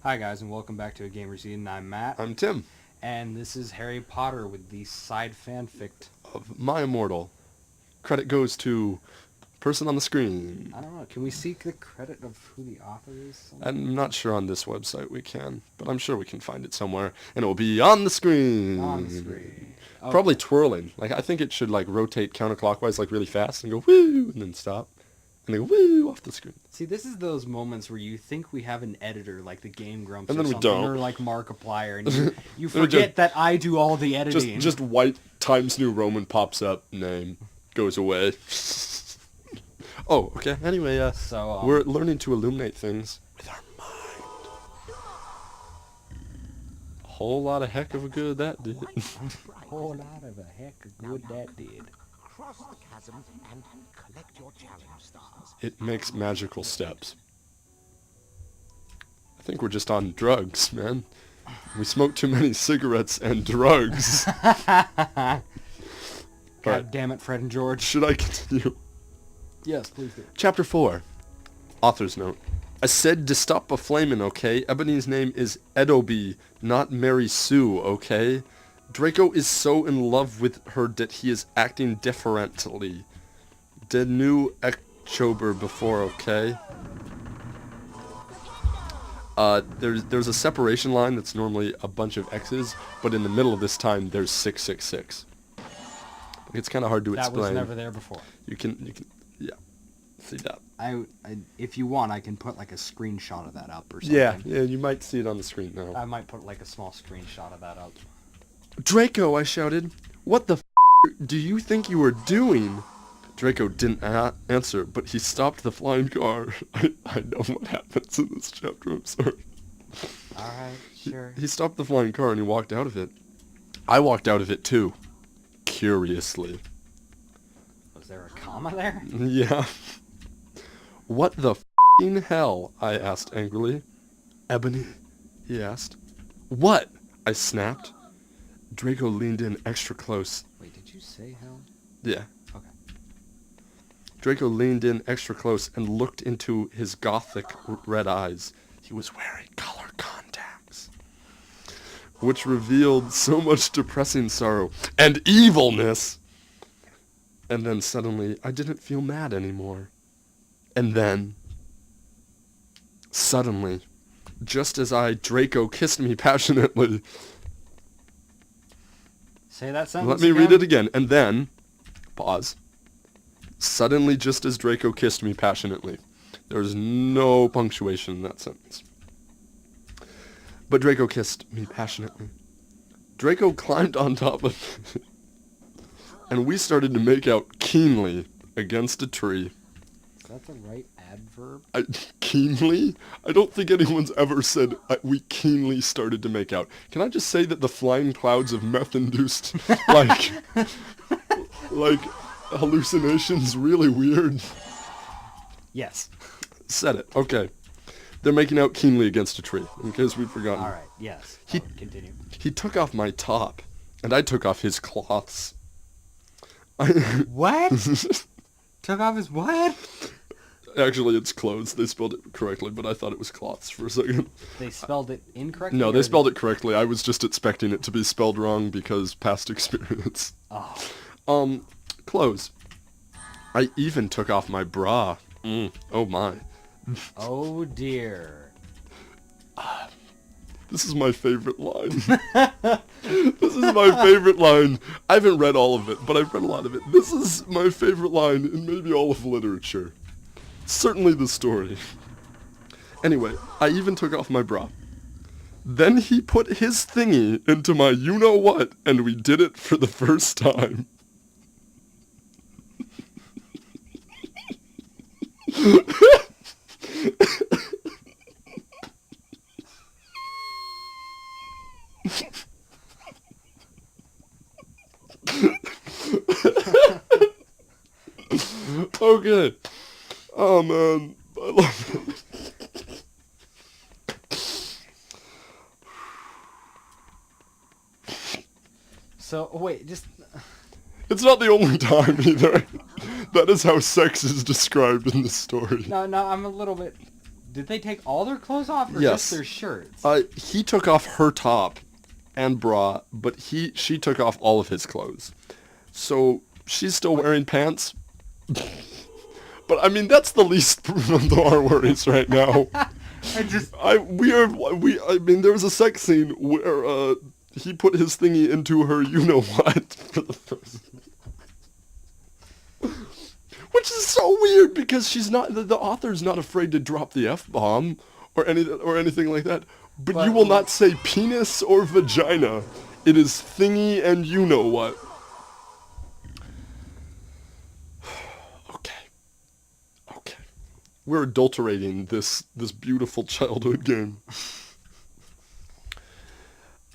Hi guys, and welcome back to A Gamer Scene. I'm Matt, I'm Tim, and this is Harry Potter with the side fanfic. of My Immortal. Credit goes to person on the screen. I don't know, can we seek the credit of who the author is? I'm not sure on this website we can, but I'm sure we can find it somewhere, and it will be on the screen. On the screen. Okay. Probably twirling. Like, I think it should, like, rotate counterclockwise, like, really fast, and go, woo, and then stop. And then go, woo, off the screen. See, this is those moments where you think we have an editor, like the Game Grumps And or then we something, don't. or like Markiplier, and you forget that I do all the editing. Just white Times New Roman pops up, name, goes away. Oh, okay. Anyway, So, we're learning to illuminate things with our mind. A whole lot of heck of a good that did. a whole lot of a heck of good that did. Cross the chasm and collect your challenge stars. It makes magical steps. I think we're just on drugs, man. We smoke too many cigarettes and drugs. God Right. damn it, Fred and George. Should I continue? Yes, please do. Chapter 4. Author's note. I said to stop a flamin', okay? Ebony's name is Edoby, not Mary Sue, okay? Draco is so in love with her that he is acting differently. The new Ektober before, okay? There's a separation line that's normally a bunch of X's, but in the middle of this time there's 666. It's kind of hard to explain. That was never there before. You can, yeah, see that. I if you want, I can put like a screenshot of that up or something. Yeah, you might see it on the screen now. I might put like a small screenshot of that up. Draco, I shouted. What the do you think you were doing? Draco didn't answer, but he stopped the flying car. I know what happens in this chapter, I'm sorry. Alright, sure. He stopped the flying car and he walked out of it. I walked out of it too. Curiously. Was there a comma there? Yeah. What the hell? I asked angrily. Ebony, he asked. What? I snapped. Draco leaned in extra close. Wait, did you say hell? Yeah. Okay. Draco leaned in extra close and looked into his gothic red eyes. He was wearing color contacts, which revealed so much depressing sorrow and evilness. And then suddenly, I didn't feel mad anymore. And then, suddenly, just as Draco kissed me passionately. Say that sentence Let me again. read it again. And then, pause. Suddenly, just as Draco kissed me passionately. There's no punctuation in that sentence. But Draco kissed me passionately. Draco climbed on top of me, and we started to make out keenly against a tree. Is that the right adverb? Keenly? I don't think anyone's ever said we keenly started to make out. Can I just say that the flying clouds of meth-induced, like hallucinations really weird? Yes. Said it. Okay. They're making out keenly against a tree, in case we'd forgotten. Alright, yes. Continue. He took off my top, and I took off his cloths. What? Took off his what? Actually, it's clothes. They spelled it correctly, but I thought it was cloths for a second. They spelled it incorrectly? No, they spelled it correctly. I was just expecting it to be spelled wrong because past experience. Oh. Clothes. I even took off my bra. Oh my. Oh dear. This is my favorite line. This is my favorite line. I haven't read all of it, but I've read a lot of it. This is my favorite line in maybe all of literature. Certainly the story. Anyway, I even took off my bra. Then he put his thingy into my you-know-what, and we did it for the first time. Okay. Oh man, I love it. So, wait, just... It's not the only time either. That is how sex is described in the story. No, I'm a little bit Did they take all their clothes off or Yes. just their shirts? He took off her top and bra, but she took off all of his clothes. So she's still wearing pants. But I mean, that's the least of our worries right now. I mean, there was a sex scene where he put his thingy into her you-know-what for the first... Which is so weird, because she's not... The author's not afraid to drop the F-bomb or anything like that. But you will not say penis or vagina. It is thingy and you-know-what. Okay. We're adulterating this beautiful childhood game.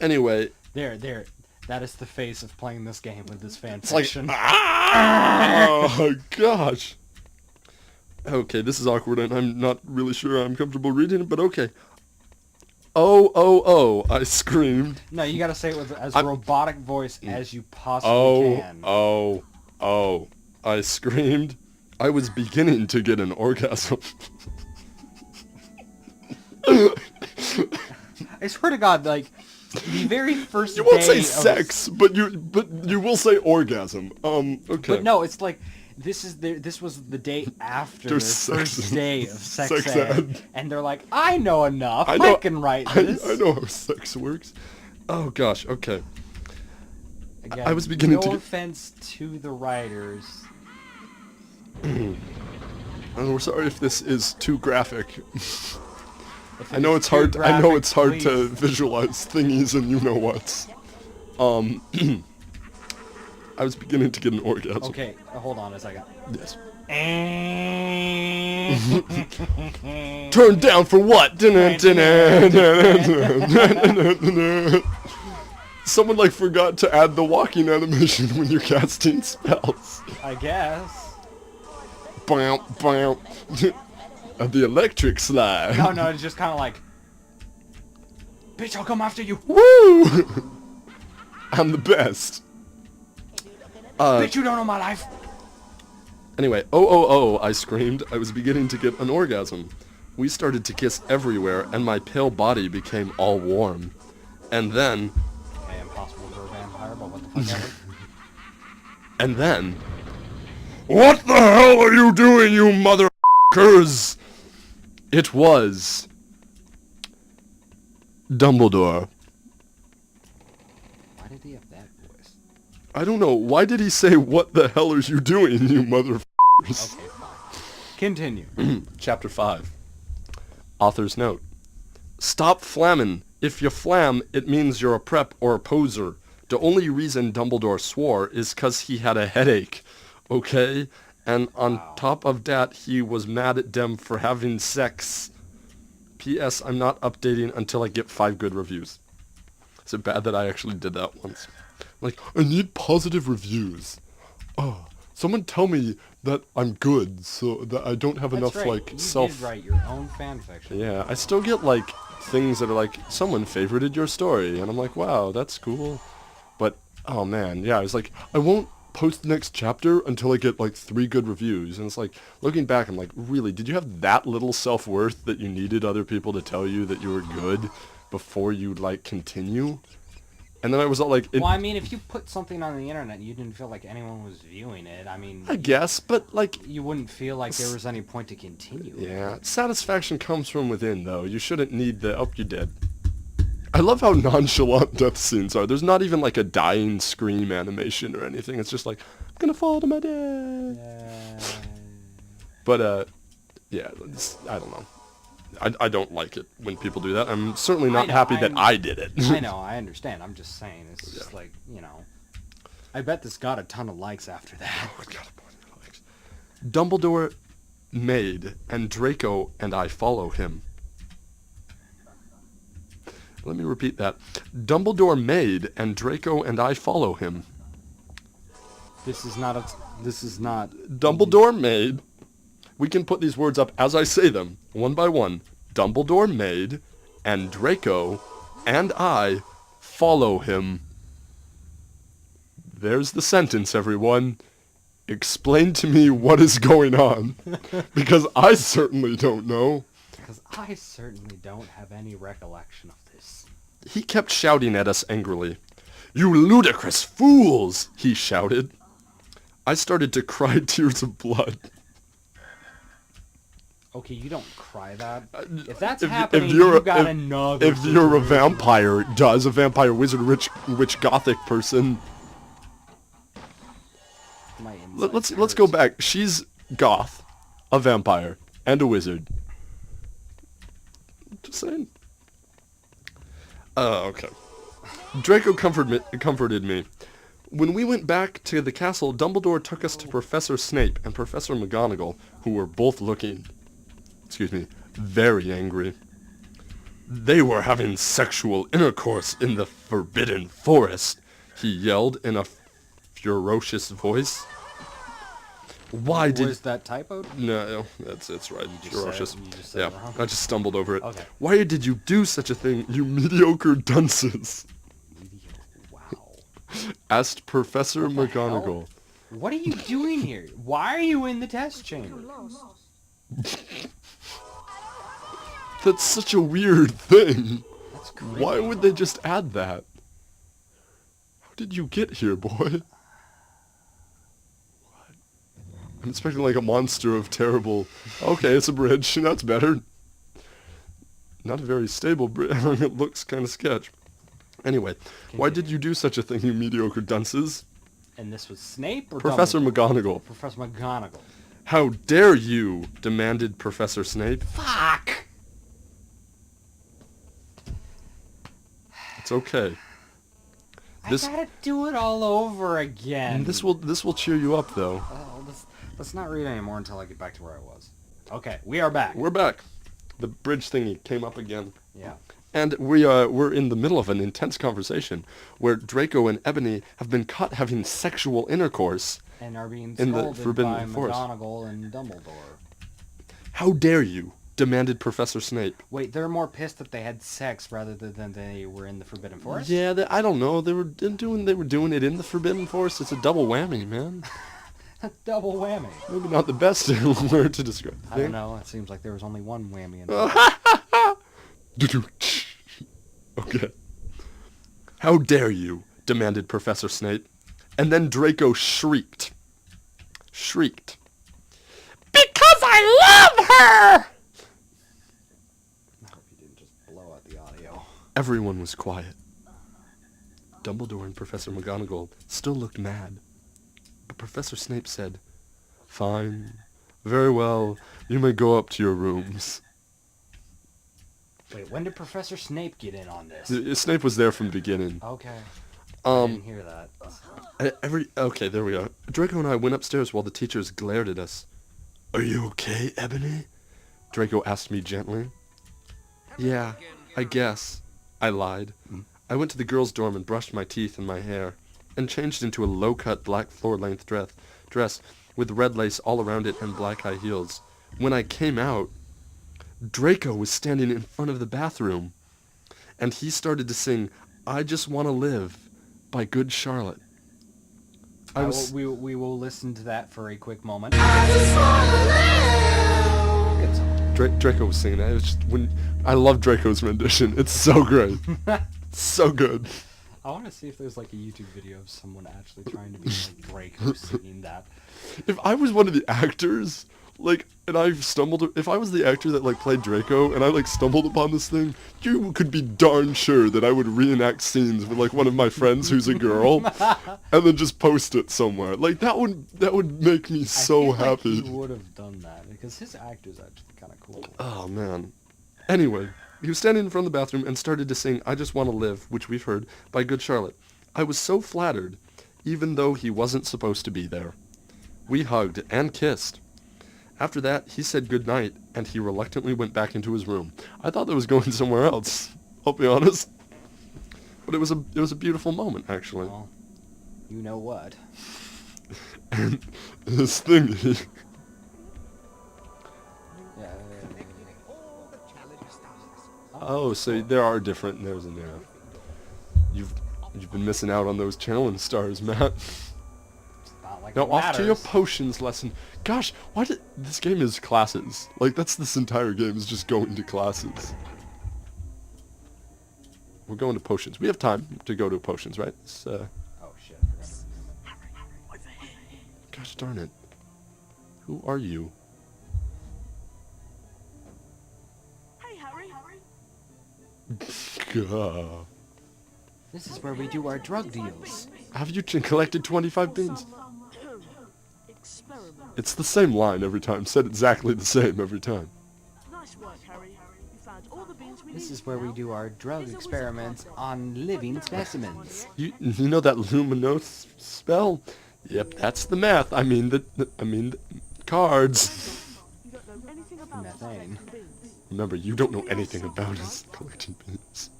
Anyway. There. That is the face of playing this game with this fan It's like, fiction. oh gosh. Okay, this is awkward, and I'm not really sure I'm comfortable reading it, but okay. Oh, I screamed. No, you gotta say it with as robotic voice as you possibly can. Oh, I screamed. I was beginning to get an orgasm. I swear to God, like, the very first You won't day say of sex, but you will say orgasm. Okay. But no, it's like this was the day after their first day of sex ed, and they're like, I know enough. I can write this. I know how sex works. Oh gosh. Okay. Again, I was beginning no offense to the writers. We're sorry if this is too graphic. I know it's hard. I know it's hard to visualize thingies and you-know-whats. I was beginning to get an orgasm. Okay, hold on a second. Yes. Turn down for what? Someone like forgot to add the walking animation when you're casting spells. I guess. The electric slide. No, it's just kind of like, bitch, I'll come after you. Woo! I'm the best. Bitch, you don't know my life. Anyway, oh, I screamed. I was beginning to get an orgasm. We started to kiss everywhere, and my pale body became all warm. And then... Okay, impossible for a vampire, but what the fuck ever. And then... What the hell are you doing, you motherfuckers? It was... Dumbledore. Why did he have that voice? I don't know. Why did he say, what the hell are you doing, you motherfuckers? Okay, fine. Continue. Chapter 5. Author's note. Stop flammin'. If you flam, it means you're a prep or a poser. The only reason Dumbledore swore is 'cause he had a headache. Okay? And on top of that, he was mad at them for having sex. P.S. I'm not updating until I get 5 good reviews. Is it bad that I actually did that once? Like, I need positive reviews. Oh, someone tell me that I'm good, so that I don't have enough, like, you self... did write your own fanfiction. Yeah, I still get, like, things that are like, someone favorited your story, and I'm like, wow, that's cool. But, oh man, yeah, I was like, I won't post the next chapter until I get, like, 3 good reviews. And it's like, looking back, I'm like, really, did you have that little self-worth that you needed other people to tell you that you were good before you, like, continue? And then I was all like... Well, I mean, if you put something on the internet and you didn't feel like anyone was viewing it, I mean... I guess, but, like... You wouldn't feel like there was any point to continue. Yeah, satisfaction comes from within, though. You shouldn't need the... Oh, you did. I love how nonchalant death scenes are. There's not even, like, a dying scream animation or anything. It's just like, I'm gonna fall to my death. But, yeah, I don't know. I don't like it when people do that. I'm certainly not happy that I did it. I know, I understand. I'm just saying. It's just like, you know. I bet this got a ton of likes after that. Oh, it got a bunch of likes. Dumbledore made, and Draco and I follow him. Let me repeat that. Dumbledore made, and Draco and I follow him. This is not... Dumbledore made... We can put these words up as I say them, one by one. Dumbledore made, and Draco and I follow him. There's the sentence, everyone. Explain to me what is going on, because I certainly don't know. Because I certainly don't have any recollection of this. He kept shouting at us angrily. "You ludicrous fools!" he shouted. I started to cry tears of blood. Okay, you don't cry that. If that's happening, another If you're a vampire, a vampire wizard, witch gothic person. Let's go back. She's goth, a vampire, and a wizard. Just saying. Okay. Draco comforted me. When we went back to the castle, Dumbledore took us to Professor Snape and Professor McGonagall, who were both looking, very angry. They were having sexual intercourse in the Forbidden Forest, he yelled in a ferocious voice. Why did... Was that typoed? No, it's right. Ferocious. You just said it wrong? I just stumbled over it. Okay. Why did you do such a thing, you mediocre dunces? Wow. Asked Professor McGonagall. What are you doing here? Why are you in the test chamber? That's such a weird thing. That's creepy. Why would they just add that? How did you get here, boy? What? I'm expecting like a monster of terrible... Okay, it's a bridge. That's better. Not a very stable bridge. It looks kind of sketch. Anyway, why did you do such a thing, you mediocre dunces? And this was Snape or Professor Dumbledore? McGonagall. Professor McGonagall. How dare you? Demanded Professor Snape. Fuck! It's okay. I gotta do it all over again. This will cheer you up, though. Let's not read anymore until I get back to where I was. Okay, we are back. We're back. The bridge thingy came up again. Yeah. And we're in the middle of an intense conversation where Draco and Ebony have been caught having sexual intercourse And are being in the scolded Forbidden by Forest. McGonagall and Dumbledore. How dare you? Demanded Professor Snape. Wait, they're more pissed that they had sex rather than they were in the Forbidden Forest? Yeah, I don't know. They were doing it in the Forbidden Forest. It's a double whammy, man. Double whammy. Maybe not the best word to describe. I don't know. It seems like there was only one whammy in Okay. How dare you? Demanded Professor Snape. And then Draco shrieked. Because I love her! I hope you didn't just blow out the audio. Everyone was quiet. Dumbledore and Professor McGonagall still looked mad. But Professor Snape said, "Fine. Very well. You may go up to your rooms." Wait, when did Professor Snape get in on this? Snape was there from the beginning. Okay. I didn't hear that. Okay, there we are. Draco and I went upstairs while the teachers glared at us. "Are you okay, Ebony?" Draco asked me gently. "Yeah, I guess," I lied. I went to the girls' dorm and brushed my teeth and my hair, and changed into a low-cut black floor-length dress with red lace all around it and black high heels. When I came out, Draco was standing in front of the bathroom, and he started to sing "I Just Want to Live" by Good Charlotte. We will listen to that for a quick moment. Good song. Draco was singing that. It was just I love Draco's rendition. It's so great. So good. I want to see if there's like a YouTube video of someone actually trying to be like Draco singing that. If I was one of the actors, if I was the actor that played Draco and I stumbled upon this thing, you could be darn sure that I would reenact scenes with one of my friends who's a girl and then just post it somewhere. That would make me so happy. He would have done that because his actor's actually kind of cool. Oh man. Anyway, he was standing in front of the bathroom and started to sing "I Just Want to Live," which we've heard, by Good Charlotte. I was so flattered, even though he wasn't supposed to be there. We hugged and kissed. After that, he said goodnight, and he reluctantly went back into his room. I thought that was going somewhere else, I'll be honest. But it was a beautiful moment, actually. Well, you know what? And his thingy. Yeah. Oh, so there are different. There's a You've been missing out on those challenge stars, Matt. It's not Like Now it off to your matters. potions lesson. Gosh, why did this game is classes? Like that's this entire game is just going to classes. We're going to potions. We have time to go to potions, right? Oh shit. Gosh darn it. Who are you? Hey, Harry. Gah. This is where we do our drug deals. Have you collected 25 beans? Experiment. It's the same line every time. Said exactly the same every time. Nice work, Harry. You found all the beans we This need. is where we do our drug experiments on living specimens. You know that luminous spell? Yep, that's the math. I mean the cards. You don't know anything about us Methane. collecting beans. Remember, you don't know anything about us collecting beans.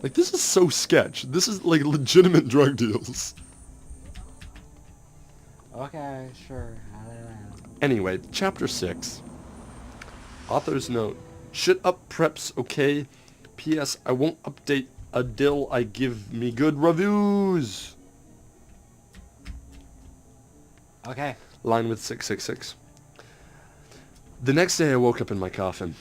Like, this is so sketch. This is, like, legitimate drug deals. Okay, sure. Anyway, Chapter 6. Author's note. Shit up preps, okay? P.S. I won't update until I give me good reviews. Okay. Line with 666. The next day I woke up in my coffin.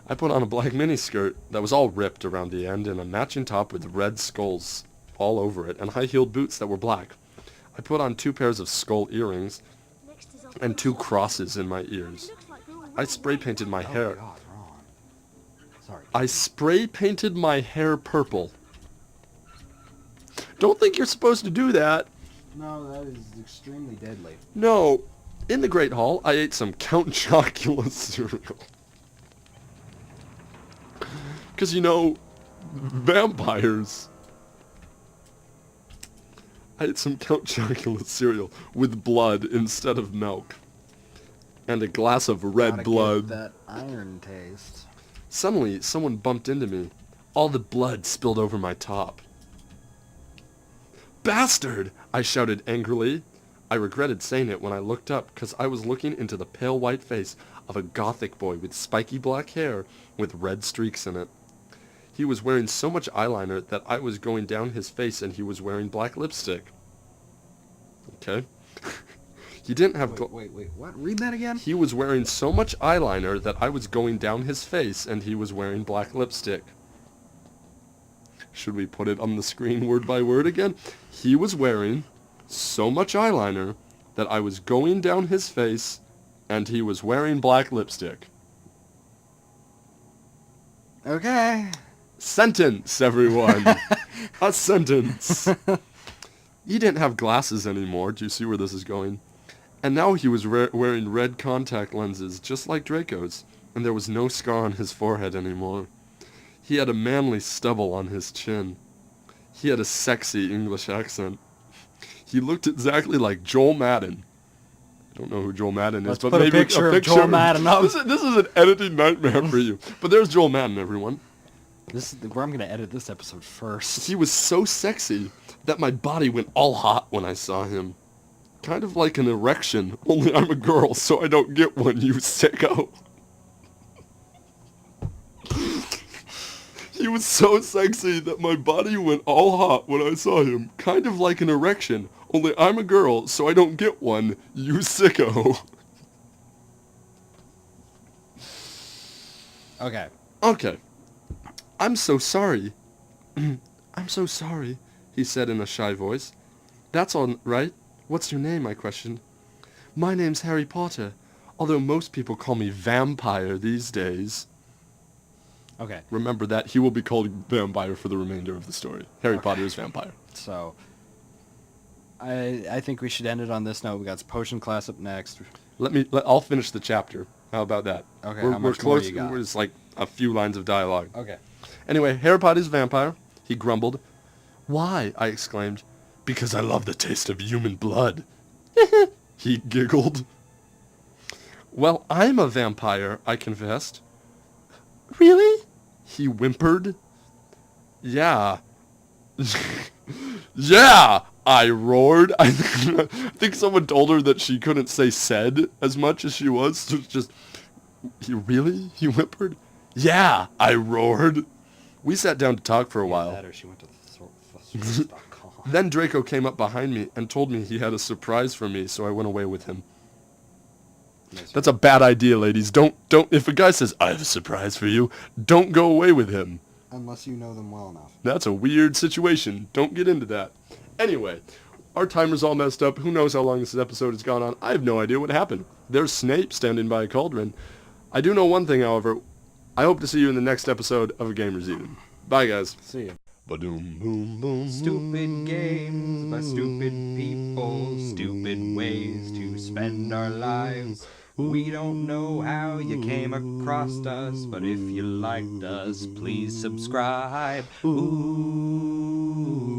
I put on a black miniskirt that was all ripped around the end and a matching top with red skulls all over it and high-heeled boots that were black. I put on 2 pairs of skull earrings and 2 crosses in my ears. I spray painted my hair. Oh God, wrong. Sorry. I spray painted my hair purple. Don't think you're supposed to do that. No, that is extremely deadly. No. In the Great Hall, I ate some Count Chocula cereal. Because, you know, vampires. I ate some Count Chocula cereal with blood instead of milk. And a glass of red Gotta blood. get that iron taste. Suddenly, someone bumped into me. All the blood spilled over my top. Bastard! I shouted angrily. I regretted saying it when I looked up, because I was looking into the pale white face of a gothic boy with spiky black hair with red streaks in it. He was wearing so much eyeliner that I was going down his face, and he was wearing black lipstick. Okay. He didn't have... Wait, what? Read that again? He was wearing so much eyeliner that I was going down his face, and he was wearing black lipstick. Should we put it on the screen word by word again? He was wearing so much eyeliner that I was going down his face, and he was wearing black lipstick. Okay. Sentence, everyone. A sentence. He didn't have glasses anymore. Do you see where this is going? And now he was wearing red contact lenses, just like Draco's, and there was no scar on his forehead anymore. He had a manly stubble on his chin. He had a sexy English accent. He looked exactly like Joel Madden. I don't know who Joel Madden is, Let's but put a maybe picture of Joel Madden up. This is an editing nightmare for you. But there's Joel Madden, everyone. This is where I'm gonna edit this episode first. He was so sexy that my body went all hot when I saw him. Kind of like an erection, only I'm a girl, so I don't get one, you sicko. He was so sexy that my body went all hot when I saw him. Kind of like an erection, only I'm a girl, so I don't get one, you sicko. Okay. Okay. I'm so sorry. I'm so sorry, he said in a shy voice. That's all right. What's your name, I questioned. My name's Harry Potter, although most people call me Vampire these days. Okay. Remember that. He will be called Vampire for the remainder of the story. Harry Potter is Vampire. So, I think we should end it on this note. We got potion class up next. I'll finish the chapter. How about that? Okay, We're how much close. more you got? We're just like a few lines of dialogue. Okay. Anyway, Harry Potter is Vampire. He grumbled. Why? I exclaimed. Because I love the taste of human blood. He giggled. Well, I'm a vampire, I confessed. Really? He whimpered. Yeah. Yeah, I roared. I think someone told her that she couldn't say said as much as she was. So it's just, really? He whimpered. Yeah, I roared. We sat down to talk for a while. That or she went to thesaurus.com. Then Draco came up behind me and told me he had a surprise for me, so I went away with him. That's a bad idea, ladies. Don't, if a guy says, I have a surprise for you, don't go away with him. Unless you know them well enough. That's a weird situation. Don't get into that. Anyway, our timer's all messed up. Who knows how long this episode has gone on? I have no idea what happened. There's Snape standing by a cauldron. I do know one thing, however. I hope to see you in the next episode of A Gamer's Eden. Bye, guys. See ya. Ba-doom, boom, boom. Stupid games by stupid people, stupid ways to spend our lives. We don't know how you came across us, but if you liked us, please subscribe. Ooh.